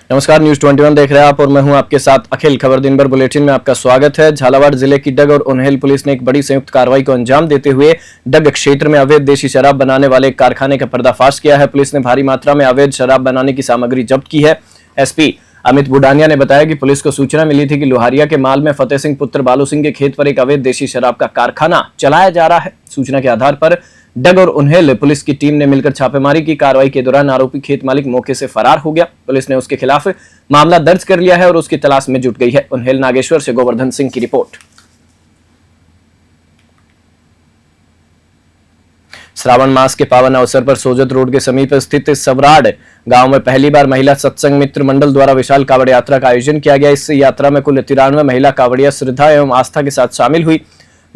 नमस्कार, न्यूज 21 देख रहे हैं आप और मैं हूं आपके साथ अखिल। खबर दिन भर बुलेटिन में आपका स्वागत है। झालावाड़ जिले की डग और उन्हेल पुलिस ने एक बड़ी संयुक्त कार्रवाई को अंजाम देते हुए डग क्षेत्र में अवैध देशी शराब बनाने वाले एक कारखाने का पर्दाफाश किया है। पुलिस ने भारी मात्रा में अवैध शराब बनाने की सामग्री जब्त की है। एसपी अमित बुडानिया ने बताया कि पुलिस को सूचना मिली थी कि लोहारिया के माल में फतेह सिंह पुत्र बालू सिंह के खेत पर एक अवैध देशी शराब का कारखाना चलाया जा रहा है। सूचना के आधार पर डग और उन्हेल पुलिस की टीम ने मिलकर छापेमारी की। कार्रवाई के दौरान आरोपी खेत मालिक मौके से फरार हो गया। पुलिस ने उसके खिलाफ मामला दर्ज कर लिया है और उसकी तलाश में जुट गई है। उन्हेल नागेश्वर से गोवर्धन सिंह की रिपोर्ट। श्रावण मास के पावन अवसर पर सोजत रोड के समीप स्थित सवराड़ गांव में पहली बार महिला सत्संग मित्र मंडल द्वारा विशाल कावड़ यात्रा का आयोजन किया गया। इस यात्रा में कुल 93 महिला कावड़िया श्रद्धा एवं आस्था के साथ शामिल हुई।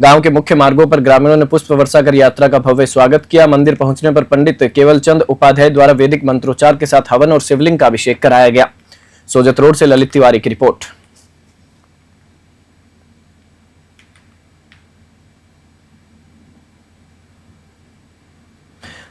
गांव के मुख्य मार्गों पर ग्रामीणों ने पुष्प वर्षा कर यात्रा का भव्य स्वागत किया। मंदिर पहुंचने पर पंडित केवल चंद उपाध्याय द्वारा वैदिक मंत्रोच्चार के साथ हवन और शिवलिंग का अभिषेक कराया गया। सोजत रोड से ललित तिवारी की रिपोर्ट।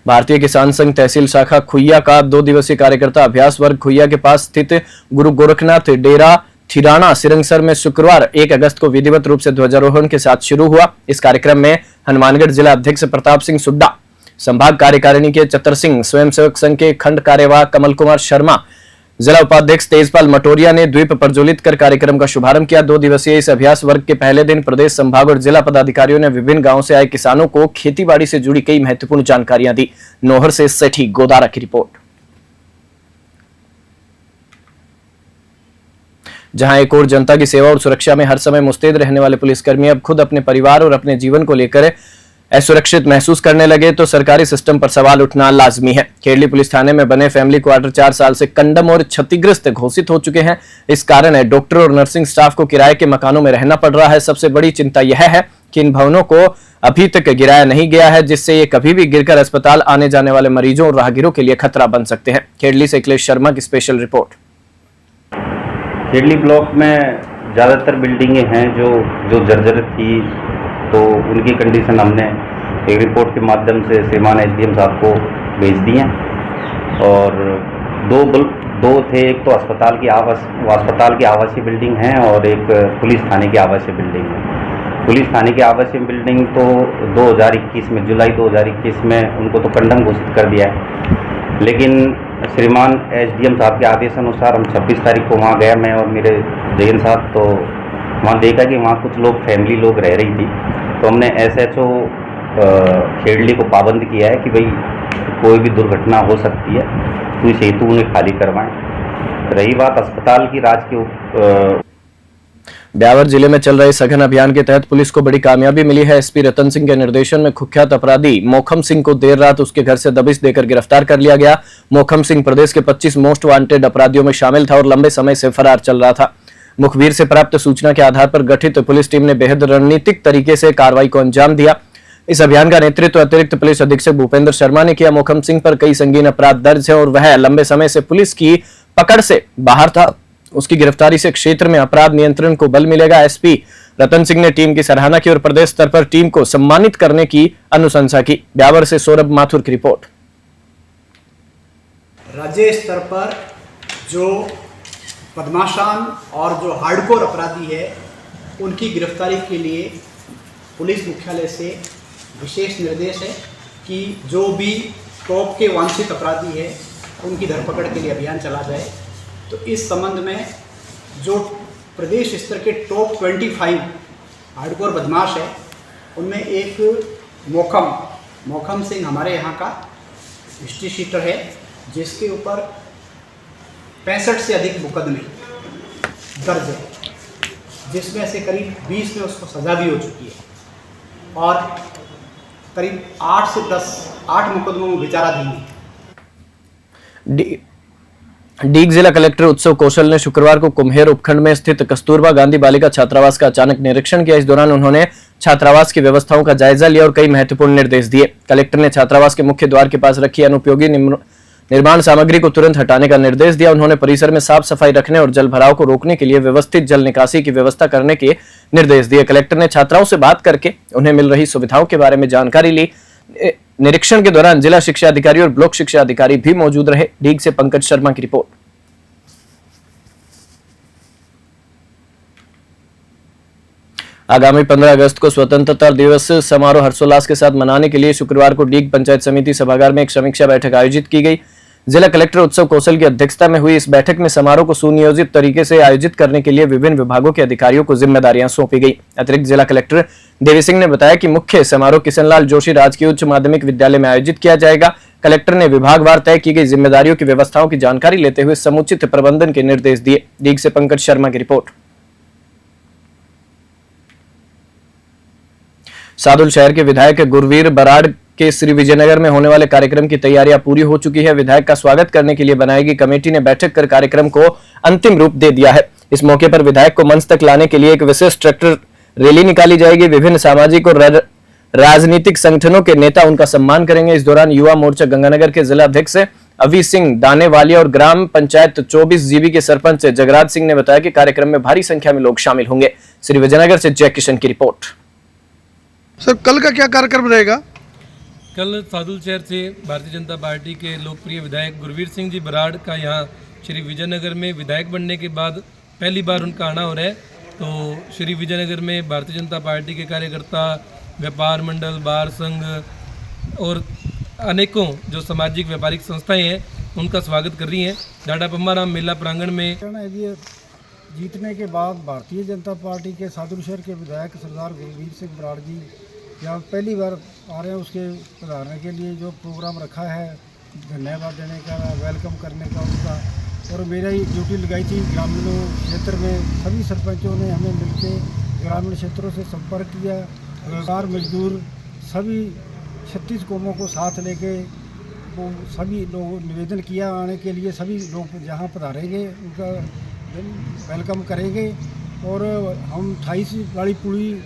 भारतीय किसान संघ तहसील शाखा खुइया का 2 दिवसीय कार्यकर्ता अभ्यास वर्ग खुइया के पास स्थित गुरु गोरखनाथ डेरा थिराना सिरंगसर में शुक्रवार 1 अगस्त को विधिवत रूप से ध्वजारोहण के साथ शुरू हुआ। इस कार्यक्रम में हनुमानगढ़ जिला अध्यक्ष प्रताप सिंह सुड्डा, संभाग कार्यकारिणी के चतर सिंह, स्वयंसेवक संघ के खंड कार्यवाह कमल कुमार शर्मा, जिला उपाध्यक्ष तेजपाल मटोरिया ने द्वीप प्रज्वलित कर कार्यक्रम का शुभारंभ किया। 2 दिवसीय इस अभ्यास वर्ग के पहले दिन प्रदेश संभाग और जिला पदाधिकारियों ने विभिन्न गांवों से आए किसानों को खेतीबाड़ी से जुड़ी कई महत्वपूर्ण जानकारियां दी। नोहर से सेठी गोदारा की रिपोर्ट। जहां एक और जनता की सेवा और सुरक्षा में हर समय मुस्तैद रहने वाले पुलिसकर्मी अब खुद अपने परिवार और अपने जीवन को लेकर असुरक्षित महसूस करने लगे तो सरकारी सिस्टम पर सवाल उठना लाजमी है। खेड़ली पुलिस थाने में बने फैमिली क्वार्टर 4 साल से कंडम और क्षतिग्रस्त घोषित हो चुके हैं। इस कारण डॉक्टर और नर्सिंग स्टाफ को किराए के मकानों में रहना पड़ रहा है। सबसे बड़ी चिंता यह है कि इन भवनों को अभी तक गिराया नहीं गया है, जिससे ये कभी भी गिरकर अस्पताल आने जाने वाले मरीजों और राहगीरों के लिए खतरा बन सकते हैं। खेड़ली से अखिलेश शर्मा की स्पेशल रिपोर्ट। खेड़ली ब्लॉक में ज़्यादातर बिल्डिंगें हैं जो जर्जर थी, तो उनकी कंडीशन हमने एक रिपोर्ट के माध्यम से श्रीमान एसडीएम साहब को भेज दी हैं। और दो थे, एक तो अस्पताल की आवासीय बिल्डिंग है और एक पुलिस थाने की आवासीय बिल्डिंग है। पुलिस थाने की आवासीय बिल्डिंग तो 2021 में, जुलाई 2021 में उनको तो कंडम घोषित कर दिया है, लेकिन श्रीमान एसडीएम साहब के आदेश अनुसार हम 26 तारीख को वहाँ गया, मैं और मेरे जयन साहब। तो वहाँ देखा कि वहाँ कुछ लोग फैमिली लोग रह रही थी, तो हमने एसएचओ खेड़ली को पाबंद किया है कि भाई कोई भी दुर्घटना हो सकती है तो इस हेतु उन्हें खाली करवाएं। रही बात अस्पताल की, राज के ब्यावर जिले में चल रहे सघन अभियान के तहत पुलिस को बड़ी कामयाबी मिली है। एसपी रतन सिंह के निर्देशन में कुख्यात अपराधी मोखम सिंह को देर रात उसके घर से दबिश देकर गिरफ्तार कर लिया गया। मोखम सिंह प्रदेश के 25 मोस्ट वांटेड अपराधियों में शामिल था और लंबे समय से फरार चल रहा था। मुखबिर से प्राप्त सूचना के आधार पर गठित पुलिस टीम ने बेहद रणनीतिक तरीके से कार्रवाई को अंजाम दिया। इस अभियान का नेतृत्व अतिरिक्त पुलिस अधीक्षक भूपेंद्र शर्मा ने किया। मोखम सिंह पर कई संगीन अपराध दर्ज है और वह लंबे समय से पुलिस की पकड़ से बाहर था। उसकी गिरफ्तारी से क्षेत्र में अपराध नियंत्रण को बल मिलेगा। एसपी रतन सिंह ने टीम की सराहना की और प्रदेश स्तर पर टीम को सम्मानित करने की अनुशंसा की। ब्यावर से सौरभ माथुर की रिपोर्ट। राज्य स्तर पर जो बदमाशान और जो हार्डकोर अपराधी है, उनकी गिरफ्तारी के लिए पुलिस मुख्यालय से विशेष निर्देश है कि जो भी टॉप के वांछित अपराधी है उनकी धरपकड़ के लिए अभियान चला जाए। तो इस संबंध में जो प्रदेश स्तर के टॉप 25 हार्डकोर बदमाश है, उनमें एक मोखम सिंह हमारे यहाँ का हिस्ट्री शीटर है, जिसके ऊपर 65 से अधिक मुकदमे दर्ज है, जिसमें से करीब 20 में उसको सज़ा भी हो चुकी है और करीब 8 मुकदमों में विचाराधीन है। डीग जिला कलेक्टर उत्सव कौशल ने शुक्रवार को कुम्हेर उपखंड में स्थित कस्तूरबा गांधी बालिका छात्रावास का अचानक निरीक्षण किया। इस दौरान उन्होंने छात्रावास की व्यवस्थाओं का जायजा लिया और कई महत्वपूर्ण निर्देश दिए। कलेक्टर ने छात्रावास के मुख्य द्वार के पास रखी अनुपयोगी निर्माण सामग्री को तुरंत हटाने का निर्देश दिया। उन्होंने परिसर में साफ सफाई रखने और जल भराव को रोकने के लिए व्यवस्थित जल निकासी की व्यवस्था करने के निर्देश दिए। कलेक्टर ने छात्राओं से बात करके उन्हें मिल रही सुविधाओं के बारे में जानकारी ली। निरीक्षण के दौरान जिला शिक्षा अधिकारी और ब्लॉक शिक्षा अधिकारी भी मौजूद रहे। डीग से पंकज शर्मा की रिपोर्ट। आगामी 15 अगस्त को स्वतंत्रता दिवस समारोह हर्षोल्लास के साथ मनाने के लिए शुक्रवार को डीग पंचायत समिति सभागार में एक समीक्षा बैठक आयोजित की गई। जिला कलेक्टर उत्सव कौशल की अध्यक्षता में हुई इस बैठक में समारोह को सुनियोजित तरीके से आयोजित करने के लिए विभिन्न विभागों के अधिकारियों को जिम्मेदारियां सौंपी गई। अतिरिक्त जिला कलेक्टर देवी सिंह ने बताया कि मुख्य समारोह किशनलाल जोशी राजकीय उच्च माध्यमिक विद्यालय में आयोजित किया जाएगा। कलेक्टर ने विभागवार तय की गई जिम्मेदारियों की व्यवस्थाओं की जानकारी लेते हुए समुचित प्रबंधन के निर्देश दिए। डीग से पंकज शर्मा की रिपोर्ट। सादुल शहर के विधायक गुरवीर बराड़ के श्री विजयनगर में होने वाले कार्यक्रम की तैयारियां पूरी हो चुकी है। विधायक का स्वागत करने के लिए बनाई गई कमेटी ने बैठक कर कार्यक्रम को अंतिम रूप दे दिया है। इस मौके पर विधायक को मंच तक लाने के लिए एक विशेष ट्रैक्टर रैली निकाली जाएगी। विभिन्न सामाजिक और राजनीतिक संगठनों के नेता उनका सम्मान करेंगे। इस दौरान युवा मोर्चा गंगानगर के जिला अध्यक्ष अवी सिंह दानेवालिया और ग्राम पंचायत 24 जीबी के सरपंच जगराज सिंह ने बताया कि कार्यक्रम में भारी संख्या में लोग शामिल होंगे। श्री विजयनगर से जय किशन की रिपोर्ट। सर, कल का क्या कार्यक्रम रहेगा? कल सादुल शहर से भारतीय जनता पार्टी के लोकप्रिय विधायक गुरवीर सिंह जी बराड़ का यहाँ श्री विजयनगर में विधायक बनने के बाद पहली बार उनका आना हो रहा है। तो श्री विजयनगर में भारतीय जनता पार्टी के कार्यकर्ता, व्यापार मंडल, बार संघ और अनेकों जो सामाजिक व्यापारिक संस्थाएं हैं उनका स्वागत कर रही हैं। डाडा पम्बाराम मेला प्रांगण में जीतने के बाद भारतीय जनता पार्टी के सादुल शहर के विधायक सरदार गुरवीर सिंह बराड़ जी यहाँ पहली बार आ रहे हैं। उसके पधारने के लिए जो प्रोग्राम रखा है, धन्यवाद देने का, वेलकम करने का उनका, और मेरा ही ड्यूटी लगाई थी ग्रामीणों क्षेत्र में। सभी सरपंचों ने हमें मिलकर ग्रामीण क्षेत्रों से संपर्क किया। रोजगार, मजदूर, सभी 36 कौमों को साथ लेके वो सभी लोगों निवेदन किया आने के लिए। सभी लोग जहाँ पधारेंगे उनका वेलकम करेंगे और हम 28 गाड़ी पुली।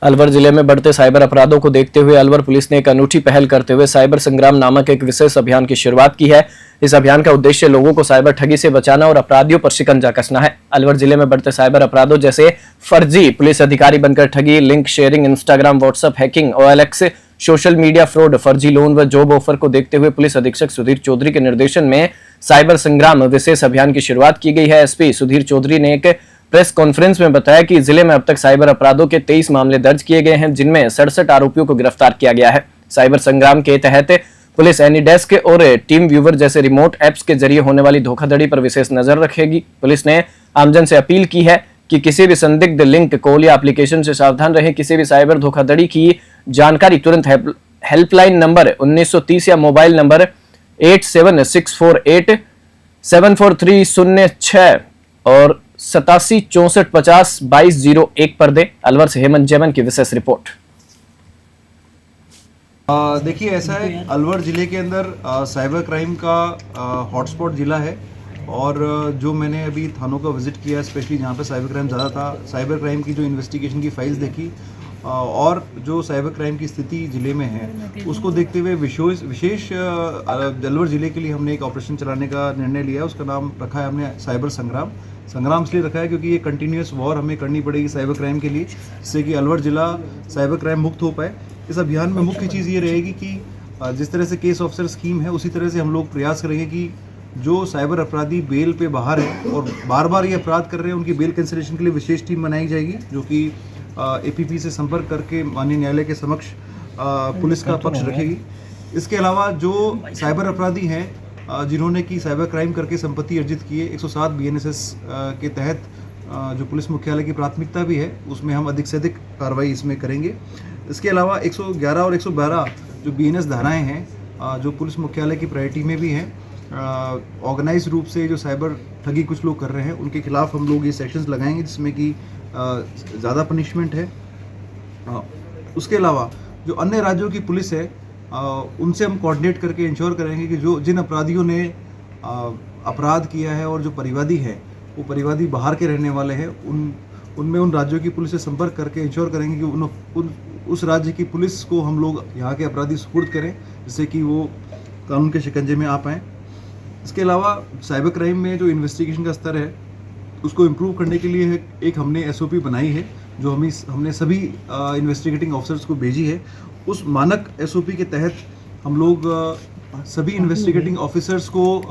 अलवर जिले में बढ़ते साइबर अपराधों को देखते हुए अलवर पुलिस ने एक अनूठी पहल करते हुए साइबर संग्राम नामक एक विशेष अभियान की शुरुआत की है। इस अभियान का उद्देश्य लोगों को साइबर ठगी से बचाना और अपराधियों पर शिकंजा कसना है। अलवर जिले में बढ़ते साइबर अपराधों जैसे फर्जी पुलिस अधिकारी बनकर ठगी, link sharing, Instagram, WhatsApp hacking, OLX social media fraud, फर्जी लोन व जॉब ऑफर को देखते हुए पुलिस अधीक्षक सुधीर चौधरी के निर्देशन में साइबर संग्राम विशेष अभियान की शुरुआत की गई है। एसपी सुधीर चौधरी ने एक प्रेस कॉन्फ्रेंस में बताया कि जिले में अब तक साइबर अपराधों के 23 मामले दर्ज किए गए हैं, जिनमें 67 आरोपियों को गिरफ्तार किया गया है। साइबर संग्राम के तहत पुलिस एनीडेस्क और टीम व्यूवर जैसे रिमोट ऐप्स के जरिए होने वाली धोखाधड़ी पर विशेष नजर रखेगी। पुलिस ने आमजन से अपील की है कि किसी भी संदिग्ध लिंक, कॉल या एप्लीकेशन से सावधान रहे। किसी भी साइबर धोखाधड़ी की जानकारी तुरंत हेल्पलाइन नंबर 1930 या मोबाइल नंबर 8764874306 और 8764502201 पर दे। अलवर से हेमंत जैमन की विशेष रिपोर्ट। देखिए, ऐसा है, अलवर ज़िले के अंदर साइबर क्राइम का हॉटस्पॉट ज़िला है और जो मैंने अभी थानों का विज़िट किया, स्पेशली जहाँ पे साइबर क्राइम ज़्यादा था, साइबर क्राइम की जो इन्वेस्टिगेशन की फाइल्स देखी और जो साइबर क्राइम की स्थिति ज़िले में है उसको देखते हुए विशेष अलवर ज़िले के लिए हमने एक ऑपरेशन चलाने का निर्णय लिया। उसका नाम रखा है हमने साइबर संग्राम। संग्राम इसलिए रखा है क्योंकि ये कंटिन्यूस वॉर हमें करनी पड़ेगी साइबर क्राइम के लिए, जिससे कि अलवर ज़िला साइबर क्राइम मुक्त हो पाए। इस अभियान में मुख्य चीज़ ये रहेगी कि जिस तरह से केस ऑफिसर स्कीम है उसी तरह से हम लोग प्रयास करेंगे कि जो साइबर अपराधी बेल पे बाहर हैं और बार बार ये अपराध कर रहे हैं, उनकी बेल कैंसिलेशन के लिए विशेष टीम बनाई जाएगी, जो कि APP से संपर्क करके माननीय न्यायालय के समक्ष पुलिस का पक्ष रखेगी। इसके अलावा जो साइबर अपराधी हैं जिन्होंने की साइबर क्राइम करके संपत्ति अर्जित की है, 107 BNSS के तहत जो पुलिस मुख्यालय की प्राथमिकता भी है, उसमें हम अधिक से अधिक कार्रवाई इसमें करेंगे। इसके अलावा 111 और 112 जो BNS धाराएं हैं जो पुलिस मुख्यालय की प्रायोरिटी में भी हैं, ऑर्गेनाइज रूप से जो साइबर ठगी कुछ लोग कर रहे हैं उनके खिलाफ हम लोग ये सेक्शंस लगाएंगे जिसमें कि ज़्यादा पनिशमेंट है। उसके अलावा जो अन्य राज्यों की पुलिस है उनसे हम कोऑर्डिनेट करके इंश्योर करेंगे कि जो जिन अपराधियों ने अपराध किया है और जो परिवादी है वो परिवादी बाहर के रहने वाले हैं, उनमें उन राज्यों की पुलिस से संपर्क करके इंश्योर करेंगे कि उस राज्य की पुलिस को हम लोग यहाँ के अपराधी सुपुर्द करें, जिससे कि वो कानून के शिकंजे में आ पाएँ। इसके अलावा साइबर क्राइम में जो इन्वेस्टिगेशन का स्तर है उसको इम्प्रूव करने के लिए एक हमने SOP बनाई है जो हमने सभी इन्वेस्टिगेटिंग ऑफिसर्स को भेजी है। उस मानक SOP के तहत हम लोग सभी इन्वेस्टिगेटिंग ऑफिसर्स को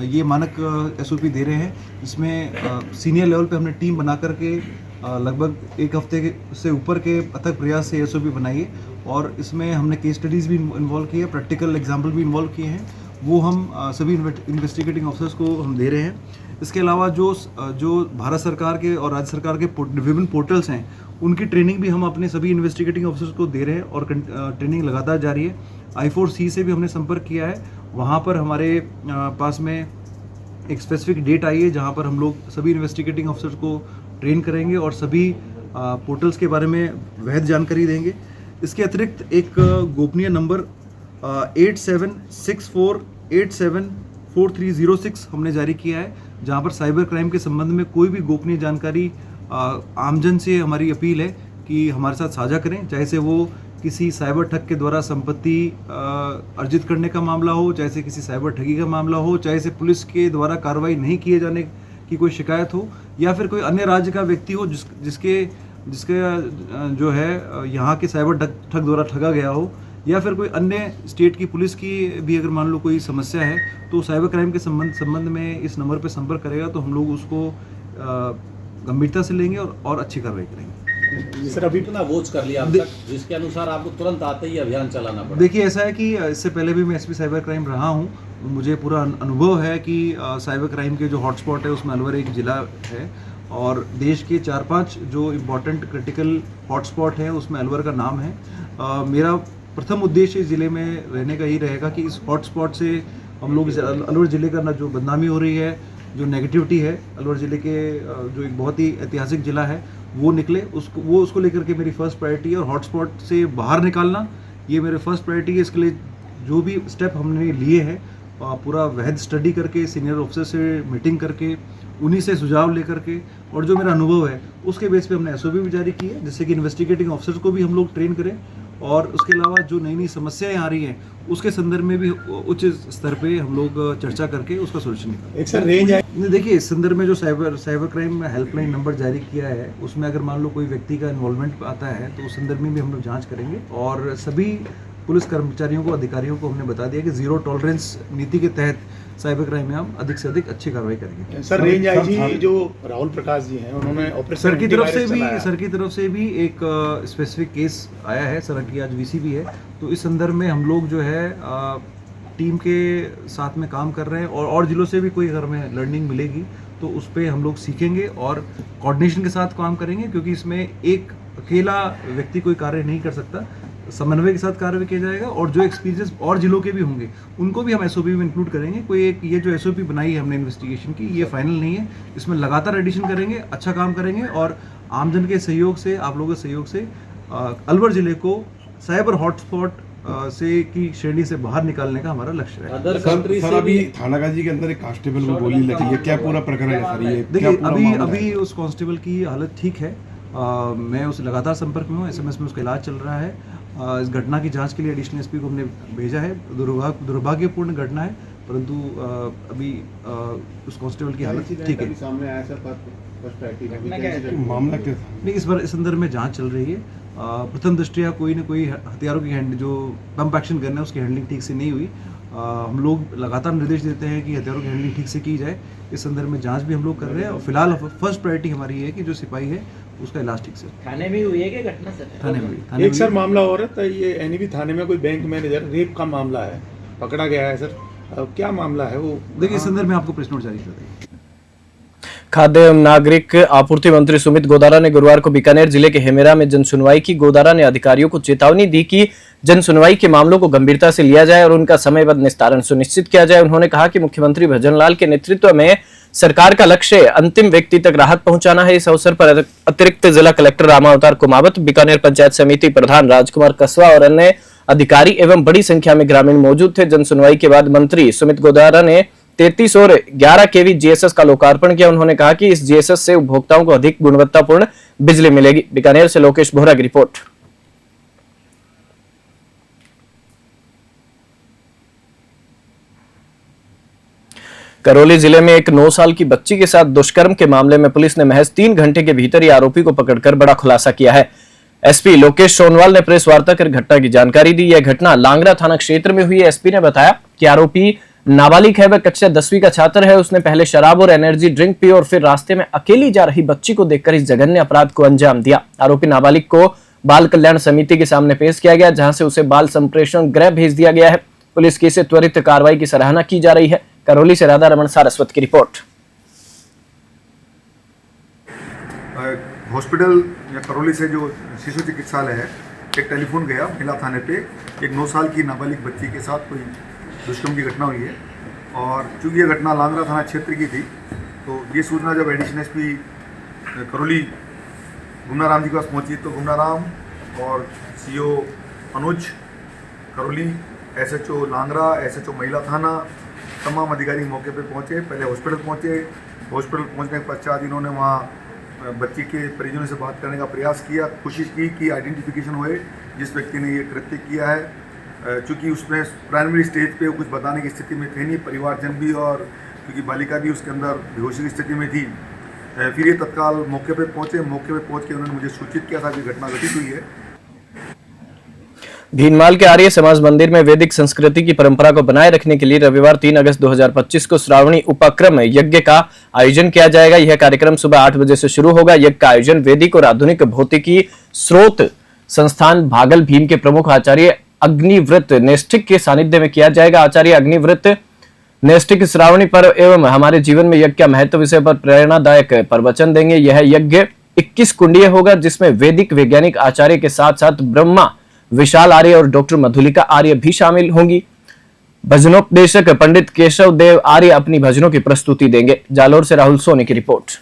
ये मानक SOP दे रहे हैं, जिसमें सीनियर लेवल पे हमने टीम बना करके लगभग एक हफ्ते से ऊपर के अथक प्रयास से एसओपी बनाई है और इसमें हमने केस स्टडीज़ भी इन्वॉल्व किए हैं, प्रैक्टिकल एग्जाम्पल भी इन्वॉल्व किए हैं, वो हम सभी इन्वेस्टिगेटिंग ऑफिसर्स को हम दे रहे हैं। इसके अलावा जो भारत सरकार के और राज्य सरकार के विभिन्न पोर्टल्स हैं उनकी ट्रेनिंग भी हम अपने सभी इन्वेस्टिगेटिंग ऑफिसर्स को दे रहे हैं और ट्रेनिंग लगातार जारी है। I4C से भी हमने संपर्क किया है, वहाँ पर हमारे पास में एक स्पेसिफिक डेट आई है जहाँ पर हम लोग सभी इन्वेस्टिगेटिंग ऑफिसर्स को ट्रेन करेंगे और सभी पोर्टल्स के बारे में वहद जानकारी देंगे। इसके अतिरिक्त एक गोपनीय नंबर 8764874306 हमने जारी किया है, जहाँ पर साइबर क्राइम के संबंध में कोई भी गोपनीय जानकारी आमजन से हमारी अपील है कि हमारे साथ साझा करें, चाहे से वो किसी साइबर ठग के द्वारा संपत्ति अर्जित करने का मामला हो, चाहे से किसी साइबर ठगी का मामला हो, चाहे से पुलिस के द्वारा कार्रवाई नहीं किए जाने की कोई शिकायत हो, या फिर कोई अन्य राज्य का व्यक्ति हो जिसके जो है यहाँ के साइबर ठग द्वारा ठगा गया हो, या फिर कोई अन्य स्टेट की पुलिस की भी अगर मान लो कोई समस्या है तो साइबर क्राइम के संबंध में इस नंबर पर संपर्क करेगा तो हम लोग उसको गंभीरता से लेंगे और अच्छी कार्रवाई करेंगे। सर अभी इतना वॉच कर लिया अब तक जिसके अनुसार आपको तुरंत आते ही अभियान चलाना पड़ा। देखिए ऐसा है कि इससे पहले भी मैं एसपी साइबर क्राइम रहा हूँ, मुझे पूरा अनुभव है कि साइबर क्राइम के जो हॉटस्पॉट है उसमें अलवर एक ज़िला है और देश के 4-5 जो इम्पोर्टेंट क्रिटिकल हॉटस्पॉट हैं उसमें अलवर का नाम है। मेरा प्रथम उद्देश्य इस ज़िले में रहने का ही रहेगा कि इस हॉटस्पॉट से हम लोग अलवर ज़िले का जो बदनामी हो रही है, जो नेगेटिविटी है अलवर ज़िले के जो एक बहुत ही ऐतिहासिक ज़िला है वो निकले, उसको लेकर के मेरी फर्स्ट प्रायोरिटी है और हॉटस्पॉट से बाहर निकालना ये मेरे फर्स्ट प्रायोरिटी है। इसके लिए जो भी स्टेप हमने लिए हैं पूरा वहद स्टडी करके सीनियर ऑफिसर से मीटिंग करके उन्हीं से सुझाव लेकर के और जो मेरा अनुभव है उसके बेस पे हमने एसओपी भी जारी की है, जिससे कि इन्वेस्टिगेटिंग ऑफिसर्स को भी हम लोग ट्रेन करें और उसके अलावा जो नई नई समस्याएं आ रही हैं उसके संदर्भ में भी उच्च स्तर पे हम लोग चर्चा करके उसका सोल्यूशन निकालें। एक सर रेंज है, देखिए इस संदर्भ में जो साइबर क्राइम हेल्पलाइन नंबर जारी किया है उसमें अगर मान लो कोई व्यक्ति का इन्वॉल्वमेंट आता है तो उस संदर्भ में भी हम लोग जाँच करेंगे और सभी पुलिस कर्मचारियों को अधिकारियों को हमने बता दिया कि जीरो टॉलरेंस नीति के तहत साइबर क्राइम में हम अधिक से अधिक अच्छी कार्रवाई करेंगे। सर रेंज आईजी जो राहुल प्रकाश जी हैं उन्होंने ऑपरेशन सर की तरफ से भी एक स्पेसिफिक केस आया है, सर की आज वीसी भी है, तो इस संदर्भ में हम लोग जो है टीम के साथ में काम कर रहे हैं और जिलों से भी कोई अगर हमें लर्निंग मिलेगी तो उस पर हम लोग सीखेंगे और कोऑर्डिनेशन के साथ काम करेंगे, क्योंकि इसमें एक अकेला व्यक्ति कोई कार्य नहीं कर सकता, समन्वय के साथ कार्य किया जाएगा और जो एक्सपीरियंस और जिलों के भी होंगे उनको भी हम एसओपी में इंक्लूड करेंगे। कोई एक ये जो एसओपी बनाई है हमने इन्वेस्टिगेशन की ये फाइनल नहीं है, इसमें लगातार एडिशन करेंगे, अच्छा काम करेंगे और आमजन के सहयोग से, आप लोगों के सहयोग से अलवर जिले को साइबर हॉटस्पॉट से की श्रेणी से बाहर निकालने का हमारा लक्ष्य है। अदर कंट्री से अभी थानागाजी के अंदर एक कांस्टेबल को गोली लगी है, क्या पूरा प्रकरण है सर? ये देखिए अभी उस कांस्टेबल की हालत ठीक है, मैं उससे लगातार संपर्क में हूँ, एसएमएस में उसका इलाज चल रहा है। इस घटना की जांच के लिए एडिशनल एसपी को हमने भेजा है, दुर्भाग्यपूर्ण घटना है परंतु अभी उस कांस्टेबल की हालत ठीक है। सामने आया सर मामला क्या था? नहीं, इस संदर्भ में जांच चल रही है। प्रथम दृष्टया कोई न कोई हथियारों की जो पंप एक्शन गन है उसकी हैंडलिंग ठीक से नहीं हुई। हम लोग लगातार निर्देश देते हैं कि हथियारों की हैंडलिंग ठीक से की जाए, इस संदर्भ में जांच भी हम लोग कर रहे हैं और फिलहाल फर्स्ट प्रायोरिटी हमारी है कि जो सिपाही है उसका इलाज ठीक से। थाने में हुई है क्या घटना सर? थाने में एक सर मामला हो रहा था, ये एनईबी थाने में कोई बैंक मैनेजर रेप का मामला है, पकड़ा गया है सर, क्या मामला है वो? देखिए इस संदर्भ में आपको प्रेस नोट जारी कर देंगे। खाद्य एवं नागरिक आपूर्ति मंत्री सुमित गोदारा ने गुरुवार को बीकानेर जिले के हेमेरा में जनसुनवाई की। गोदारा ने अधिकारियों को चेतावनी दी कि जनसुनवाई के मामलों को गंभीरता से लिया जाए और उनका समयबद्ध निस्तारण सुनिश्चित किया जाए। उन्होंने कहा कि मुख्यमंत्री भजनलाल के नेतृत्व में सरकार का लक्ष्य अंतिम व्यक्ति तक राहत पहुंचाना है। इस अवसर पर अतिरिक्त जिला कलेक्टर रामावतार कुमावत, बीकानेर पंचायत समिति प्रधान राजकुमार कसवा और अन्य अधिकारी एवं बड़ी संख्या में ग्रामीण मौजूद थे। जनसुनवाई के बाद मंत्री सुमित गोदारा ने 33 और 11 केवी जीएसएस का लोकार्पण किया। उन्होंने कहा कि इस जीएसएस से उपभोक्ताओं को अधिक गुणवत्तापूर्ण बिजली मिलेगी। बीकानेर से लोकेश बोहरा की रिपोर्ट। करौली जिले में एक 9 साल की बच्ची के साथ दुष्कर्म के मामले में पुलिस ने महज 3 घंटे के भीतर ही आरोपी को पकड़कर बड़ा खुलासा किया है। एसपी लोकेश सोनवाल ने प्रेस वार्ता कर घटना की जानकारी दी। यह घटना लांगरा थाना क्षेत्र में हुई है। एसपी ने बताया कि आरोपी नाबालिग है, वह कक्षा 10वीं का छात्र है। उसने पहले शराब और एनर्जी ड्रिंक पी और फिर रास्ते में अकेली जा रही बच्ची को देखकर इस जघन्य अपराध को अंजाम दिया। आरोपी नाबालिग को बाल कल्याण समिति के सामने पेश किया गया, जहां से उसे बाल संप्रेषण गृह भेज दिया गया है। पुलिस की इसे त्वरित कार्रवाई की सराहना की जा रही है। करौली से राधा रमन सारस्वत की रिपोर्ट। हॉस्पिटल या करौली से जो शिशु चिकित्सालय है, एक टेलीफोन गया महिला थाने पे, एक 9 साल की नाबालिग बच्ची के साथ कोई दुष्कर्म की घटना हुई है। और चूँकि ये घटना लांगरा थाना क्षेत्र की थी, तो ये सूचना जब एडिशनल एसपी करौली गुमनाराम जी के पास पहुँची, तो गुमनाराम और सीओ अनुज करौली, एसएचओ लांगरा, एसएचओ महिला थाना, तमाम अधिकारी मौके पे पहुँचे। पहले हॉस्पिटल पहुँचे। हॉस्पिटल पहुँचने के पश्चात इन्होंने वहाँ बच्ची के परिजनों से बात करने का प्रयास किया, कोशिश की कि आइडेंटिफिकेशन होए जिस व्यक्ति ने ये कृत्य किया है। चूँकि उसमें प्राइमरी स्टेज पे कुछ बताने की स्थिति में थे नहीं, परिवारजन भी, और क्योंकि बालिका भी उसके अंदर बेहोशी की स्थिति में थी। फिर ये तत्काल मौके पे पहुँचे। मौके पे पहुँच के उन्होंने मुझे सूचित किया था कि घटना घटित हुई है। भीनमाल के आर्य समाज मंदिर में वैदिक संस्कृति की परंपरा को बनाए रखने के लिए रविवार 3 अगस्त 2025 को श्रावणी उपक्रम यज्ञ का आयोजन किया जाएगा। यह कार्यक्रम सुबह 8 बजे से शुरू होगा। यज्ञ का आयोजन वैदिक और आधुनिक भौतिकी स्रोत संस्थान भागल भीम के प्रमुख आचार्य अग्निव्रत नेस्टिक के सानिध्य में किया जाएगा। आचार्य अग्निव्रत नेस्टिक श्रावणी पर्व एवं हमारे जीवन में यज्ञ का महत्व विषय पर प्रेरणादायक प्रवचन देंगे। यह यज्ञ 21 कुंडीय होगा, जिसमें वैदिक वैज्ञानिक आचार्य के साथ साथ ब्रह्मा विशाल आर्य और डॉक्टर मधुलिका आर्य भी शामिल होंगी। भजनोपदेशक पंडित केशव देव आर्य अपनी भजनों की प्रस्तुति देंगे। जालोर से राहुल सोनी की रिपोर्ट।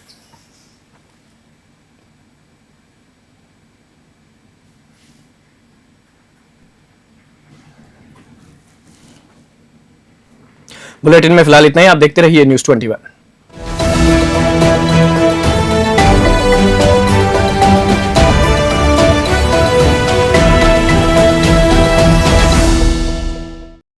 बुलेटिन में फिलहाल इतना ही। आप देखते रहिए न्यूज़ 21।